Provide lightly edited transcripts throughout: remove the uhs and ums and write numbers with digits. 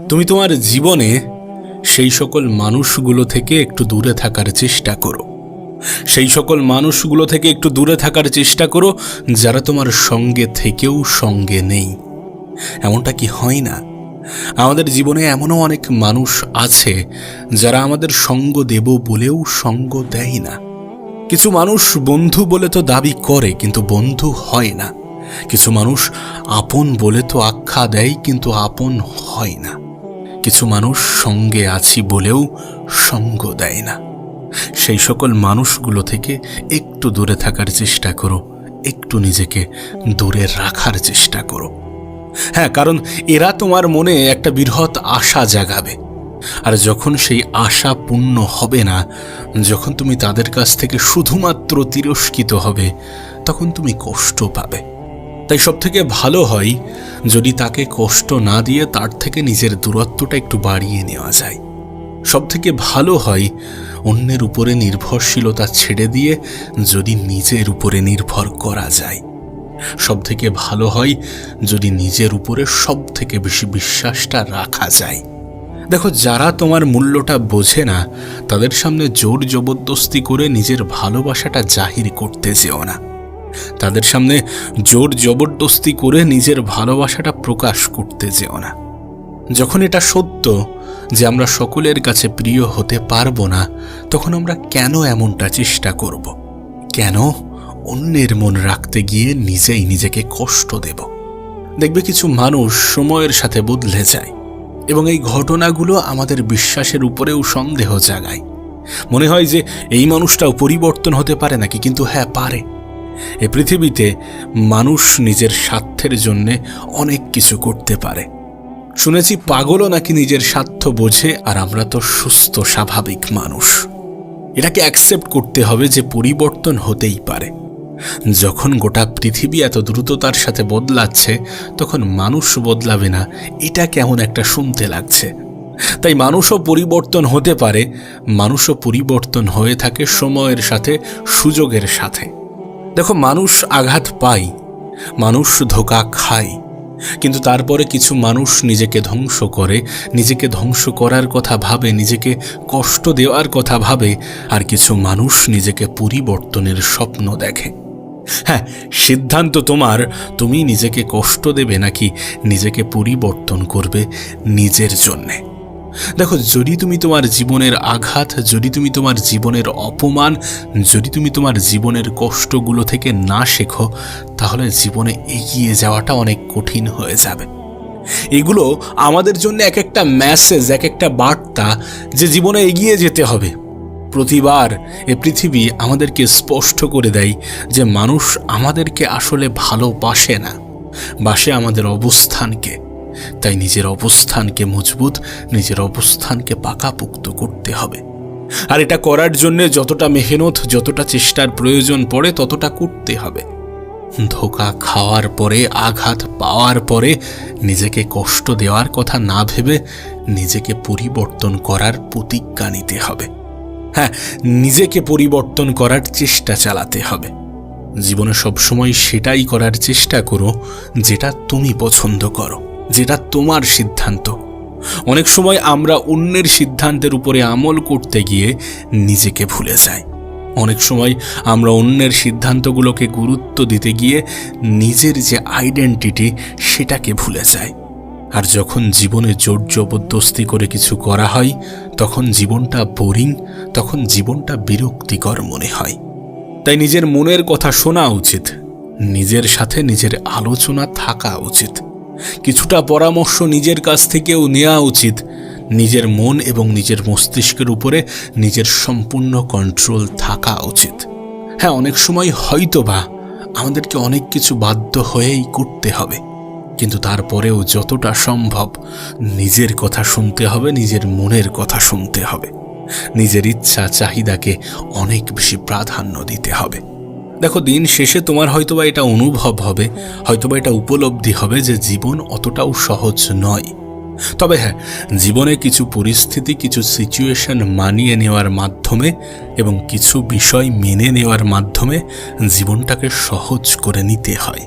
তুমি তোমার জীবনে সেই সকল মানুষগুলো থেকে একটু দূরে থাকার চেষ্টা করো। সেই সকল মানুষগুলো থেকে একটু দূরে থাকার চেষ্টা করো যারা তোমার সঙ্গে থেকেও সঙ্গে নেই। এমনটা কি হয় না? আমাদের জীবনে এমনও অনেক মানুষ আছে যারা আমাদের সঙ্গ দেব বলেও সঙ্গ দেয় না। কিছু মানুষ বন্ধু বলে তো দাবি করে কিন্তু বন্ধু হয় না। কিছু মানুষ আপন বলে তো আখ্যা দেয় কিন্তু আপন হয় না। কিছু মানুষ সঙ্গে আছি বলেও সঙ্গ দেয় না। সেই সকল মানুষগুলো থেকে একটু দূরে থাকার চেষ্টা করো, একটু নিজেকে দূরে রাখার চেষ্টা করো। হ্যাঁ, কারণ এরা তোমার মনে একটা বৃহৎ আশা জাগাবে, আর যখন সেই আশা পূর্ণ হবে না, যখন তুমি তাদের কাছ থেকে শুধুমাত্র তিরস্কৃত হবে, তখন তুমি কষ্ট পাবে। তাই সব থেকে ভালো হয় যদি তাকে কষ্ট না দিয়ে তার থেকে নিজের দূরত্বটা একটু বাড়িয়ে নেওয়া যায়। সব থেকে ভালো হয় অন্যের উপরে নির্ভরশীলতা ছেড়ে দিয়ে যদি নিজের উপরে নির্ভর করা যায়। সব থেকে ভালো হয় যদি নিজের উপরে সব থেকে বেশি বিশ্বাসটা রাখা যায়। দেখো, যারা তোমার মূল্যটা বোঝে না তাদের সামনে জোর জবরদস্তি করে নিজের ভালোবাসাটা জাহির করতে যেও না। তাদের সামনে জোর জবরদস্তি করে নিজের ভালোবাসাটা প্রকাশ করতে যেও না। যখন এটা সত্য যে আমরা সকলের কাছে প্রিয় হতে পারবো না, তখন আমরা কেন এমনটা চেষ্টা করব? কেন অন্যের মন রাখতে গিয়ে নিজেই নিজেকে কষ্ট দেব? দেখবে কিছু মানুষ সময়ের সাথে বদলে যায় এবং এই ঘটনাগুলো আমাদের বিশ্বাসের উপরেও সন্দেহ জাগায়। মনে হয় যে এই মানুষটাও পরিবর্তন হতে পারে নাকি, কিন্তু হ্যাঁ, পারে। এ পৃথিবীতে মানুষ নিজের স্বার্থের জন্যে অনেক কিছু করতে পারে। শুনেছি পাগলও নাকি নিজের স্বার্থ বোঝে, আর আমরা তো সুস্থ স্বাভাবিক মানুষ। এটাকে অ্যাকসেপ্ট করতে হবে যে পরিবর্তন হতেই পারে। যখন গোটা পৃথিবী এত দ্রুততার সাথে বদলাচ্ছে, তখন মানুষ বদলাবে না, এটা কেমন একটা শুনতে লাগছে। তাই মানুষও পরিবর্তন হতে পারে, মানুষও পরিবর্তন হয়ে থাকে সময়ের সাথে, সুযোগের সাথে। দেখো, মানুষ আঘাত পায়, মানুষ ধোঁকা খায়, কিন্তু তারপরে কিছু মানুষ নিজেকে ধ্বংস করে, নিজেকে ধ্বংস করার কথা ভাবে, নিজেকে কষ্ট দেওয়ার কথা ভাবে, আর কিছু মানুষ নিজেকে পরিবর্তনের স্বপ্ন দেখে। হ্যাঁ, সিদ্ধান্ত তোমার, তুমি নিজেকে কষ্ট দেবে নাকি নিজেকে পরিবর্তন করবে নিজের জন্যে। দেখো, যদি তুমি তোমার জীবনের আঘাত, যদি তুমি তোমার জীবনের অপমান, যদি তুমি তোমার জীবনের কষ্টগুলো থেকে না শেখো, তাহলে জীবনে এগিয়ে যাওয়াটা অনেক কঠিন হয়ে যাবে। এগুলো আমাদের জন্য এক একটা মেসেজ, এক একটা বার্তা যে জীবনে এগিয়ে যেতে হবে। প্রতিবার এ পৃথিবী আমাদেরকে স্পষ্ট করে দেয় যে মানুষ আমাদেরকে আসলে ভালোবাসে না, বাসে আমাদের অবস্থানকে। তাই নিজের অবস্থানকে মজবুত, নিজের অবস্থানকে পাকাপোক্ত করতে হবে। আর এটা করার জন্য যতটা মেহনত, যতটা চেষ্টার প্রয়োজন পড়ে, ততটা করতে হবে। ধোঁকা খাওয়ার পরে, আঘাত পাওয়ার পরে নিজেকে কষ্ট দেওয়ার কথা না ভেবে নিজেকে পরিবর্তন করার প্রতিজ্ঞা নিতে হবে। হ্যাঁ, নিজেকে পরিবর্তন করার চেষ্টা চালাতে হবে। জীবনে সবসময় সেটাই করার চেষ্টা করো যেটা তুমি পছন্দ করো, যেটা তোমার সিদ্ধান্ত। অনেক সময় আমরা অন্যের সিদ্ধান্তের উপরে আমল করতে গিয়ে নিজেকে ভুলে যাই। অনেক সময় আমরা অন্যের সিদ্ধান্তগুলোকে গুরুত্ব দিতে গিয়ে নিজের যে আইডেন্টিটি, সেটাকে ভুলে যাই। আর যখন জীবনে জোর জবরদস্তি করে কিছু করা হয়, তখন জীবনটা বোরিং, তখন জীবনটা বিরক্তিকর মনে হয়। তাই নিজের মনের কথা শোনা উচিত, নিজের সাথে নিজের আলোচনা থাকা উচিত, কিছুটা পরামর্শ নিজের কাছ থেকেও নেওয়া উচিত। নিজের মন এবং নিজের মস্তিষ্কের উপরে নিজের সম্পূর্ণ কন্ট্রোল থাকা উচিত। হ্যাঁ, অনেক সময় হয়তোবা আমাদেরকে অনেক কিছু বাধ্য হয়েই করতে হবে, কিন্তু তারপরেও যতটা সম্ভব নিজের কথা শুনতে হবে, নিজের মনের কথা শুনতে হবে, নিজের ইচ্ছা চাহিদাকে অনেক বেশি প্রাধান্য দিতে হবে। দেখো, দিন শেষে তোমার হয়তোবা এটা অনুভব হবে, হয়তোবা এটা উপলব্ধি হবে যে জীবন অতটাও সহজ নয়। তবে হ্যাঁ, জীবনে কিছু পরিস্থিতি, কিছু সিচুয়েশন মানিয়ে নেওয়ার মাধ্যমে এবং কিছু বিষয় মেনে নেওয়ার মাধ্যমে জীবনটাকে সহজ করে নিতে হয়।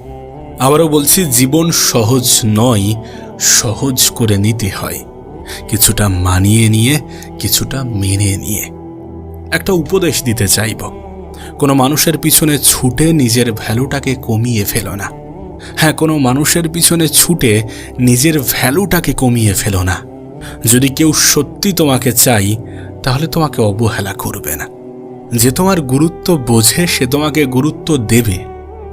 আবারও বলছি, জীবন সহজ নয়, সহজ করে নিতে হয়। কিছুটা মানিয়ে নিয়ে, কিছুটা মেনে নিয়ে। একটা উপদেশ দিতে চাইব, কোনো মানুষের পিছনে ছুটে নিজের ভ্যালুটাকে কমিয়ে ফেলো না। হ্যাঁ, কোনো মানুষের পিছনে ছুটে নিজের ভ্যালুটাকে কমিয়ে ফেলো না। যদি কেউ সত্যি তোমাকে চাই, তাহলে তোমাকে অবহেলা করবে না। যে তোমার গুরুত্ব বোঝে সে তোমাকে গুরুত্ব দেবে,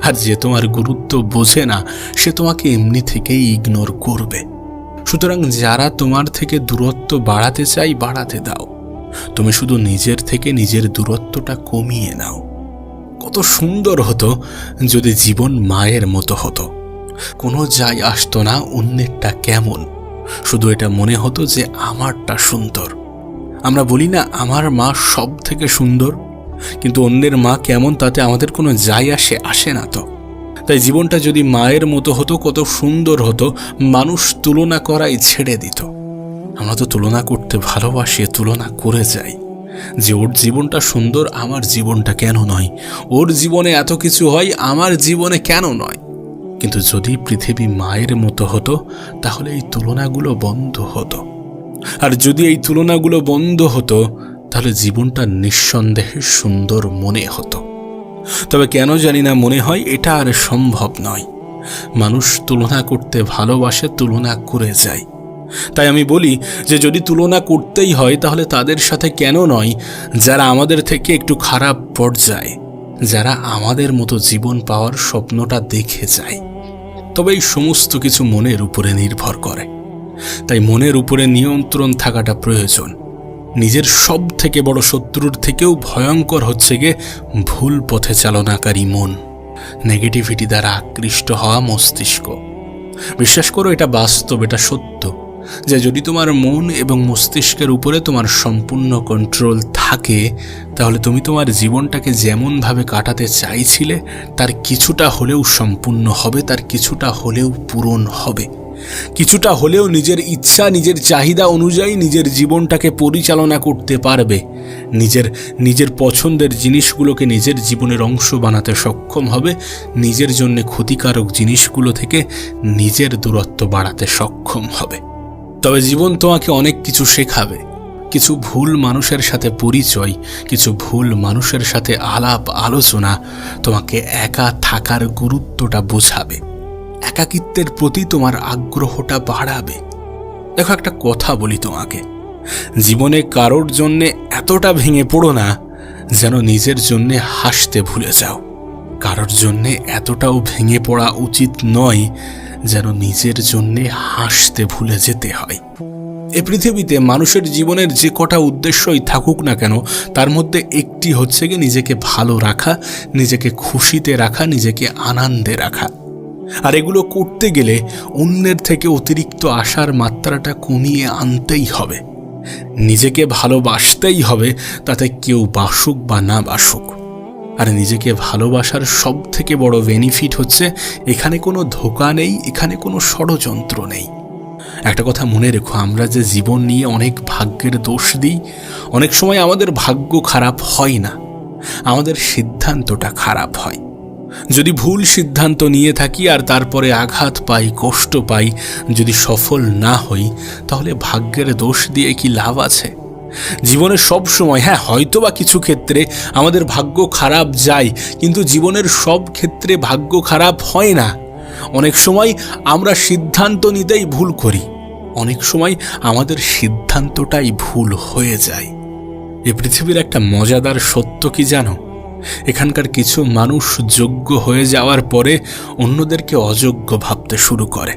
আর যে তোমার গুরুত্ব বোঝে না সে তোমাকে এমনি থেকেই ইগনোর করবে। সুতরাং যারা তোমার থেকে দূরত্ব বাড়াতে চাই, বাড়াতে দাও। তুমি শুধু নিজের থেকে নিজের দূরত্বটা কমিয়ে নাও। কত সুন্দর হতো যদি জীবন মায়ের মতো হতো। কোনো যায় আসতো না অন্যেরটা কেমন, শুধু এটা মনে হতো যে আমারটা সুন্দর। আমরা বলি না আমার মা সব থেকে সুন্দর, কিন্তু অন্যের মা কেমন তাতে আমাদের কোনো যায় আসে না তো। তাই জীবনটা যদি মায়ের মতো হতো, কত সুন্দর হতো। মানুষ তুলনা করাই ছেড়ে দিত। আমরা তো তুলনা করতে ভালোবাসি, তুলনা করে যাই যে ওর জীবনটা সুন্দর, আমার জীবনটা কেন নয়? ওর জীবনে এত কিছু হয়, আমার জীবনে কেন নয়? কিন্তু যদি পৃথিবী মায়ের মতো হতো, তাহলে এই তুলনাগুলো বন্ধ হতো। আর যদি এই তুলনাগুলো বন্ধ হতো, তাহলে জীবনটা নিঃসন্দেহে সুন্দর মনে হতো। তবে কেন জানি না মনে হয় এটা আর সম্ভব নয়। মানুষ তুলনা করতে ভালোবাসে, তুলনা করে যায়। তাই আমি বলি যে যদি তুলনা করতেই হয়, তাহলে তাদের সাথে কেন নয় যারা আমাদের থেকে একটু খারাপ পর্যায়ে, যারা আমাদের মতো জীবন পাওয়ার স্বপ্নটা দেখে যায়। তবে এই সমস্ত কিছু মনের উপরে নির্ভর করে। তাই মনের উপরে নিয়ন্ত্রণ থাকাটা প্রয়োজন। নিজের সব থেকে বড় শত্রুর থেকেও ভয়ঙ্কর হচ্ছে গিয়ে ভুল পথে চালনাকারী মন, নেগেটিভিটি দ্বারা আকৃষ্ট হওয়া মস্তিষ্ক। বিশ্বাস করো, এটা বাস্তব, এটা সত্য যে যদি তোমার মন এবং মস্তিষ্কের উপরে তোমার সম্পূর্ণ কন্ট্রোল থাকে, তাহলে তুমি তোমার জীবনটাকে যেমনভাবে কাটাতে চাইছিলে তার কিছুটা হলেও সম্পূর্ণ হবে, তার কিছুটা হলেও পূরণ হবে। কিছুটা হলেও নিজের ইচ্ছা, নিজের চাহিদা অনুযায়ী নিজের জীবনটাকে পরিচালনা করতে পারবে। নিজের পছন্দের জিনিসগুলোকে নিজের জীবনের অংশ বানাতে সক্ষম হবে। নিজের জন্য ক্ষতিকারক জিনিসগুলো থেকে নিজের দূরত্ব বাড়াতে সক্ষম হবে। তবে জীবন তোমাকে অনেক কিছু শেখাবে। কিছু ভুল মানুষের সাথে পরিচয়, কিছু ভুল মানুষের সাথে আলাপ আলোচনা তোমাকে একা থাকার গুরুত্বটা বোঝাবে। একাকিত্বের প্রতি তোমার আগ্রহটা বাড়াবে। দেখো, একটা কথা বলি তোমাকে, জীবনে কারোর জন্যে এতটা ভেঙে পড়ো না যেন নিজের জন্যে হাসতে ভুলে যাও। কারোর জন্যে এতটাও ভেঙে পড়া উচিত নয় যেন নিজের জন্যে হাসতে ভুলে যেতে হয়। এ পৃথিবীতে মানুষের জীবনের যে কটা উদ্দেশ্যই থাকুক না কেন, তার মধ্যে একটি হচ্ছে গিয়ে নিজেকে ভালো রাখা, নিজেকে খুশিতে রাখা, নিজেকে আনন্দে রাখা। আর এগুলো করতে গেলে অন্যের থেকে অতিরিক্ত আশার মাত্রাটা কমিয়ে আনতেই হবে। নিজেকে ভালোবাসতেই হবে, তাতে কেউ বাসুক বা না বাসুক। আর নিজেকে ভালোবাসার সব থেকে বড় বেনিফিট হচ্ছে এখানে কোনো ধোঁকা নেই, এখানে কোনো ষড়যন্ত্র নেই। একটা কথা মনে রেখো, আমরা যে জীবন নিয়ে অনেক ভাগ্যের দোষ দিই, অনেক সময় আমাদের ভাগ্য খারাপ হয় না, আমাদের সিদ্ধান্তটা খারাপ হয়। যদি ভুল সিদ্ধান্ত নিয়ে থাকি আর তারপরে আঘাত পাই, কষ্ট পাই, যদি সফল না হই, তাহলে ভাগ্যের দোষ দিয়ে কি লাভ আছে? জীবনের সব সময়, হ্যাঁ হয়তো বা কিছু ক্ষেত্রে আমাদের ভাগ্য খারাপ যায়, কিন্তু জীবনের সব ক্ষেত্রে ভাগ্য খারাপ হয় না। অনেক সময় আমরা সিদ্ধান্ত নিতেই ভুল করি, অনেক সময় আমাদের সিদ্ধান্তটাই ভুল হয়ে যায়। এ পৃথিবীর একটা মজাদার সত্য কি জানো? এখানকার কিছু মানুষ যোগ্য হয়ে যাওয়ার পরে অন্যদেরকে অযোগ্য ভাবতে শুরু করে।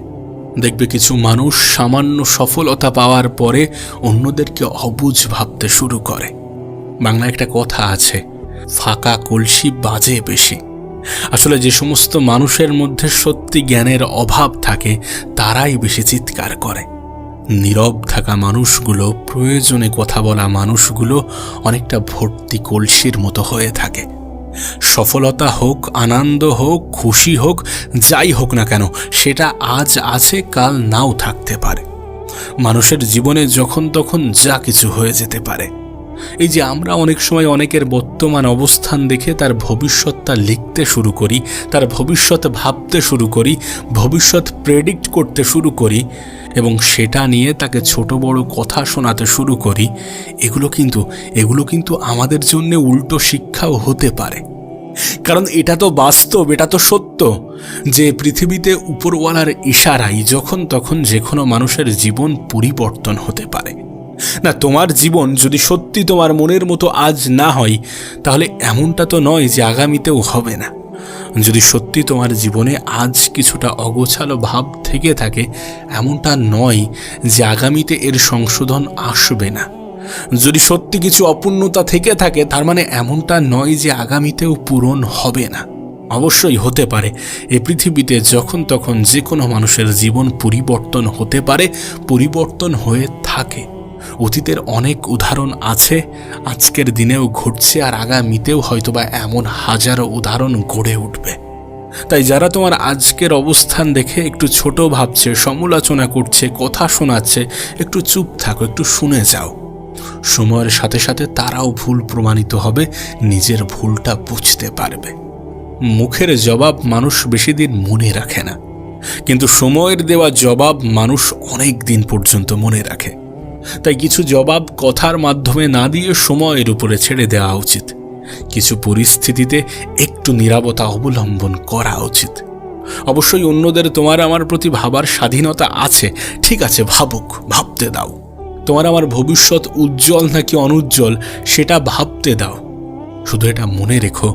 দেখবে কিছু মানুষ সামান্য সফলতা পাওয়ার পরে অন্যদেরকে অবুঝ ভাবতে শুরু করে। বাংলায় একটা কথা আছে, ফাঁকা কলসি বাজে বেশি। আসলে যে সমস্ত মানুষের মধ্যে সত্যি জ্ঞানের অভাব থাকে তারাই বেশি চিৎকার করে। নীরব থাকা মানুষগুলো, প্রয়োজনে কথা বলা মানুষগুলো অনেকটা ভর্তি কলসির মতো হয়ে থাকে। সফলতা হোক, আনন্দ হোক, খুশি হোক, যাই হোক না কেন, সেটা আজ আছে, কাল নাও থাকতে পারে। মানুষের জীবনে যখন তখন যা কিছু হয়ে যেতে পারে। এই যে আমরা অনেক সময় অনেকের বর্তমান অবস্থান দেখে তার ভবিষ্যৎটা লিখতে শুরু করি, তার ভবিষ্যৎ ভাবতে শুরু করি, ভবিষ্যৎ প্রেডিক্ট করতে শুরু করি এবং সেটা নিয়ে তাকে ছোট বড় কথা শোনাতে শুরু করি, এগুলো কিন্তু আমাদের জন্য উল্টো শিক্ষাও হতে পারে। কারণ এটা তো বাস্তব, এটা তো সত্য যে পৃথিবীতে উপরওয়ালার ইশারায় যখন তখন যে কোনো মানুষের জীবন পরিবর্তন হতে পারে। না, তোমার জীবন যদি সত্যি তোমার মনের মতো আজ না হয়, তাহলে এমনটা তো নয় যে আগামীতেও হবে না। যদি সত্যি তোমার জীবনে আজ কিছুটা অগোছালো ভাব থেকে থাকে, এমনটা নয় যে আগামীতে এর সংশোধন আসবে না। যদি সত্যি কিছু অপূর্ণতা থেকে থাকে, তার মানে এমনটা নয় যে আগামীতেও পূরণ হবে না। অবশ্যই হতে পারে। এই পৃথিবীতে যখন তখন যে কোনো মানুষের জীবন পরিবর্তন হতে পারে, পরিবর্তন হয়ে থাকে। অতীতের অনেক উদাহরণ আছে, আজকের দিনেও ঘটছে, আর আগামীতেও হয়তোবা এমন হাজারো উদাহরণ গড়ে উঠবে। তাই যারা তোমার আজকের অবস্থান দেখে একটু ছোট ভাবছে, সমালোচনা করছে, কথা শোনাচ্ছে, একটু চুপ থাকো, একটু শুনে যাও। সময়ের সাথে সাথে তারাও ভুল প্রমাণিত হবে, নিজের ভুলটা বুঝতে পারবে। মুখের জবাব মানুষ বেশি দিন মনে রাখে না, কিন্তু সময়ের দেওয়া জবাব মানুষ অনেক দিন পর্যন্ত মনে রাখে। তাই কিছু জবাব কথার মাধ্যমে না দিয়ে সময়ের উপরে ছেড়ে দেওয়া উচিত। কিছু পরিস্থিতিতে একটু নীরবতা অবলম্বন করা উচিত। অবশ্যই অন্যদের তোমার আমার প্রতি ভাবার স্বাধীনতা আছে, ঠিক আছে, ভাবুক, ভাবতে দাও। তোমার আমার ভবিষ্যৎ উজ্জ্বল নাকি অনুজ্জ্বল সেটা ভাবতে দাও। শুধু এটা মনে রেখো,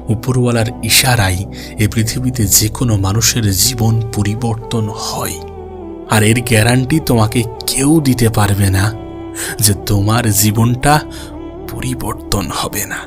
উপরওয়ালার ইশারায় এ পৃথিবীতে যে কোনো মানুষের জীবন পরিবর্তন হয়, আর এর গ্যারান্টি তোমাকে কেউ দিতে পারবে না যে তোমার জীবনটা পরিবর্তন হবে না।